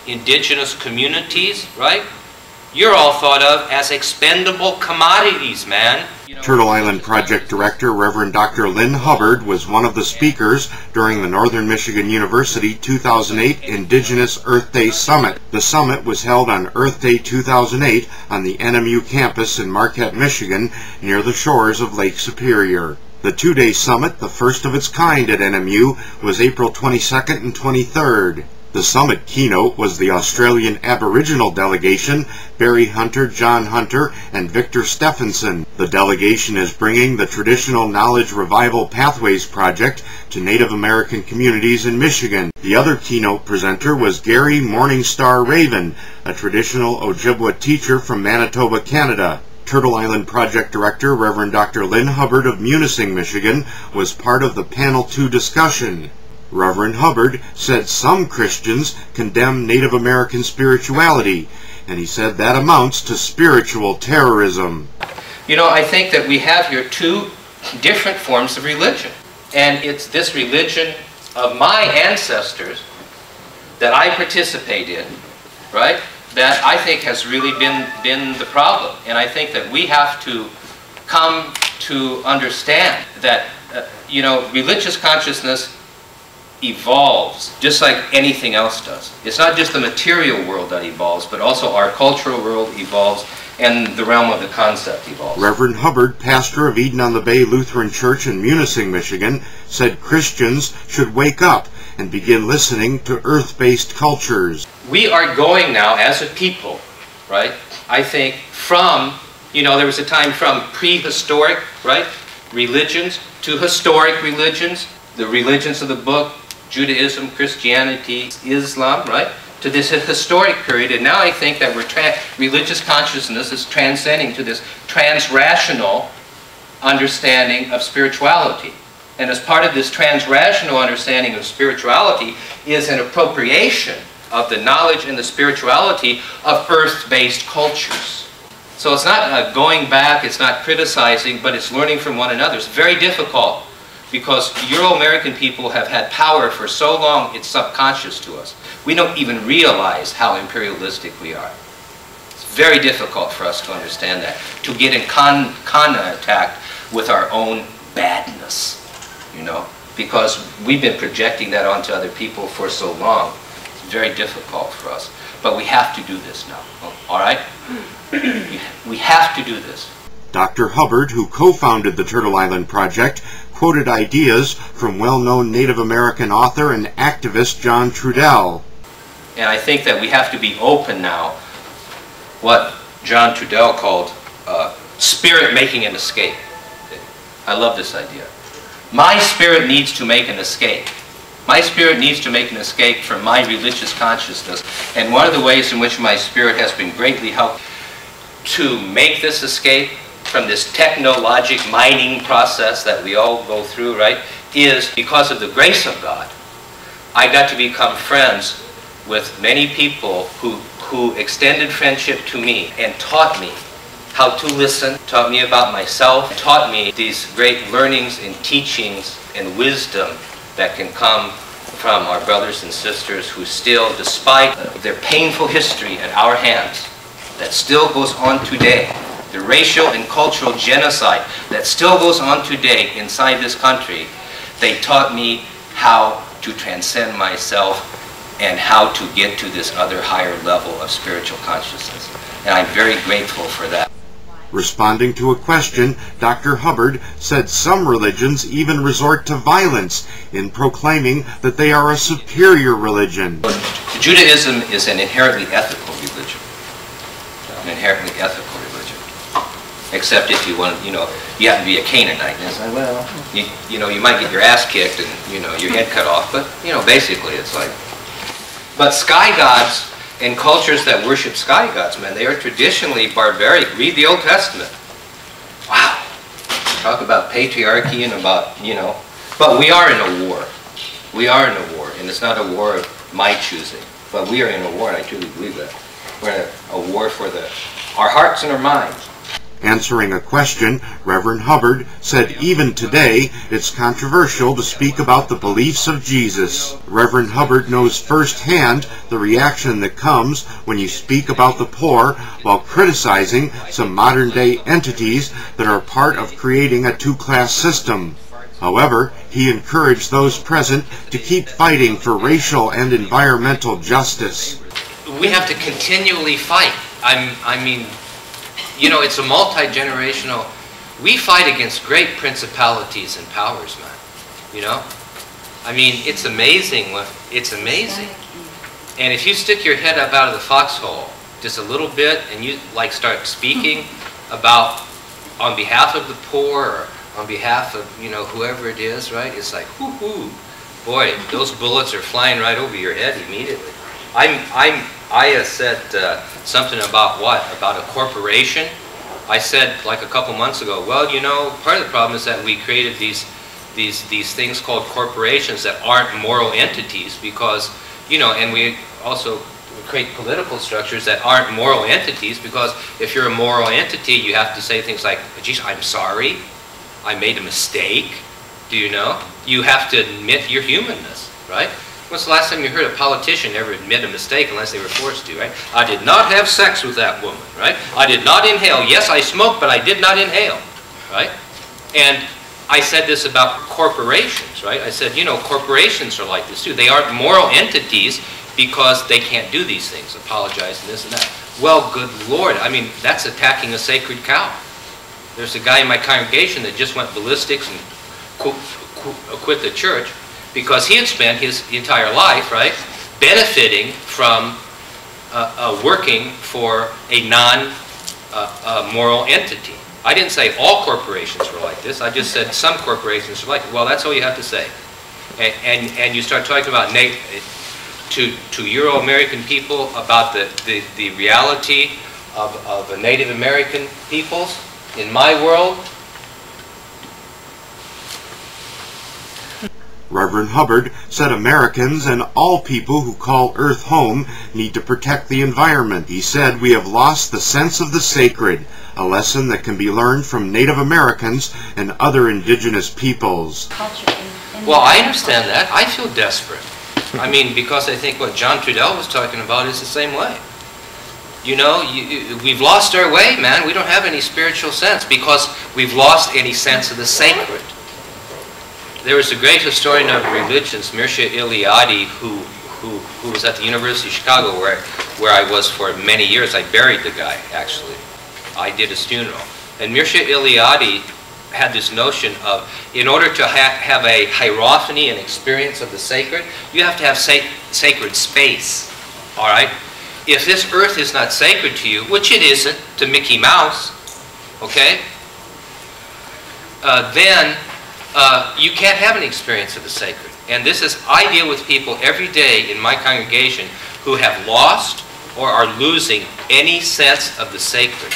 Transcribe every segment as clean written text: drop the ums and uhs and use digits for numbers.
indigenous communities, right? You're all thought of as expendable commodities, man. Turtle Island Project Director Reverend Dr. Lynn Hubbard was one of the speakers during the Northern Michigan University 2008 Indigenous Earth Day Summit. The summit was held on Earth Day 2008 on the NMU campus in Marquette, Michigan, near the shores of Lake Superior. The two-day summit, the first of its kind at NMU, was April 22nd and 23rd. The summit keynote was the Australian Aboriginal delegation, Barry Hunter, John Hunter, and Victor Stephenson. The delegation is bringing the Traditional Knowledge Revival Pathways Project to Native American communities in Michigan. The other keynote presenter was Gary Morningstar Raven, a traditional Ojibwa teacher from Manitoba, Canada. Turtle Island Project Director Reverend Dr. Lynn Hubbard of Munising, Michigan, was part of the Panel 2 discussion. Reverend Hubbard said some Christians condemn Native American spirituality, and he said that amounts to spiritual terrorism. You know, I think that we have here two different forms of religion. And it's this religion of my ancestors that I participate in, right, that I think has really been the problem. And I think that we have to come to understand that, you know, religious consciousness evolves just like anything else does. It's not just the material world that evolves, but also our cultural world evolves and the realm of the concept evolves. Reverend Hubbard, pastor of Eden on the Bay Lutheran Church in Munising, Michigan, said Christians should wake up and begin listening to earth-based cultures. We are going now as a people, right, I think from, you know, there was a time from prehistoric, right, religions to historic religions, the religions of the book, Judaism, Christianity, Islam, right, to this historic period. And now I think that religious consciousness is transcending to this transrational understanding of spirituality. And as part of this transrational understanding of spirituality is an appropriation of the knowledge and the spirituality of earth-based cultures. So it's not going back, it's not criticizing, but it's learning from one another. It's very difficult, because Euro-American people have had power for so long, it's subconscious to us. We don't even realize how imperialistic we are. It's very difficult for us to understand that, to get in contact with our own badness, you know, because we've been projecting that onto other people for so long. It's very difficult for us. But we have to do this now, all right? We have to do this. Dr. Hubbard, who co-founded the Turtle Island Project, quoted ideas from well-known Native American author and activist John Trudell. And I think that we have to be open now, what John Trudell called spirit making an escape. I love this idea. My spirit needs to make an escape. My spirit needs to make an escape from my religious consciousness. And one of the ways in which my spirit has been greatly helped to make this escape from this technologic mining process that we all go through, right, is because of the grace of God. I got to become friends with many people who extended friendship to me and taught me how to listen, taught me about myself, taught me these great learnings and teachings and wisdom that can come from our brothers and sisters who still, despite their painful history at our hands, that still goes on today, the racial and cultural genocide that still goes on today inside this country, they taught me how to transcend myself and how to get to this other higher level of spiritual consciousness. And I'm very grateful for that. Responding to a question, Dr. Hubbard said some religions even resort to violence in proclaiming that they are a superior religion. Judaism is an inherently ethical religion. An inherently ethical religion. Except if you want, you know, you have to be a Canaanite. And it's like, well, you know, you might get your ass kicked and, you know, your head cut off. But, you know, basically it's like. But sky gods and cultures that worship sky gods, man, they are traditionally barbaric. Read the Old Testament. Wow. Talk about patriarchy and about, you know. But we are in a war. We are in a war. And it's not a war of my choosing. But we are in a war, and I truly believe that. We're in a war for our hearts and our minds. Answering a question, Reverend Hubbard said even today it's controversial to speak about the beliefs of Jesus. Reverend Hubbard knows firsthand the reaction that comes when you speak about the poor while criticizing some modern-day entities that are part of creating a two-class system. However, he encouraged those present to keep fighting for racial and environmental justice. We have to continually fight. I mean, you know, it's a multi-generational. We fight against great principalities and powers, man. You know? I mean, it's amazing. It's amazing. And if you stick your head up out of the foxhole just a little bit and you like start speaking about on behalf of the poor or on behalf of, you know, whoever it is, right? It's like, whoo-hoo. Boy, those bullets are flying right over your head immediately. I said something about what? About a corporation. I said like a couple months ago, well, you know, part of the problem is that we created these things called corporations that aren't moral entities because, you know, and we also create political structures that aren't moral entities because if you're a moral entity, you have to say things like, geez, I'm sorry, I made a mistake. Do you know? You have to admit your humanness, right? When's the last time you heard a politician ever admit a mistake unless they were forced to, right? I did not have sex with that woman, right? I did not inhale. Yes, I smoked, but I did not inhale, right? And I said this about corporations, right? I said, you know, corporations are like this too. They aren't moral entities because they can't do these things, apologize and this and that. Well, good Lord, I mean, that's attacking a sacred cow. There's a guy in my congregation that just went ballistics and quit the church because he had spent his entire life, right, benefiting from working for a non-moral entity. I didn't say all corporations were like this. I just said some corporations are like it. Well, that's all you have to say. And you start talking about to Euro-American people about the reality of the Native American peoples. In my world, Reverend Hubbard said Americans and all people who call Earth home need to protect the environment. He said we have lost the sense of the sacred, a lesson that can be learned from Native Americans and other indigenous peoples. Well, I understand that. I feel desperate. I mean, because I think what John Trudell was talking about is the same way. You know, we've lost our way, man. We don't have any spiritual sense because we've lost any sense of the sacred. There was a great historian of religions, Mircea Eliade, who was at the University of Chicago where I was for many years. I buried the guy, actually. I did his funeral. And Mircea Eliade had this notion of, in order to have a hierophany, an experience of the sacred, you have to have sacred space, all right? If this earth is not sacred to you, which it isn't to Mickey Mouse, okay, then you can't have an experience of the sacred. And this is, I deal with people every day in my congregation who have lost or are losing any sense of the sacred.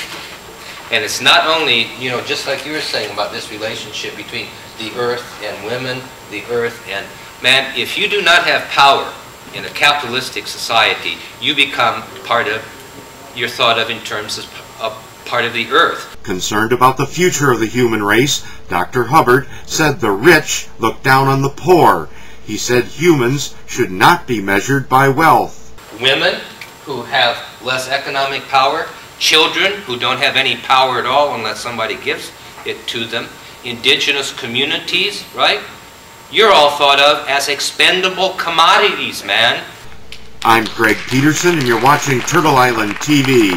And it's not only, you know, just like you were saying about this relationship between the earth and women, the earth and man, if you do not have power in a capitalistic society, you become part of, you're thought of in terms of part of the earth. Concerned about the future of the human race, Dr. Hubbard said the rich look down on the poor. He said humans should not be measured by wealth. Women who have less economic power, children who don't have any power at all unless somebody gives it to them, indigenous communities, right? You're all thought of as expendable commodities, man. I'm Greg Peterson, and you're watching Turtle Island TV.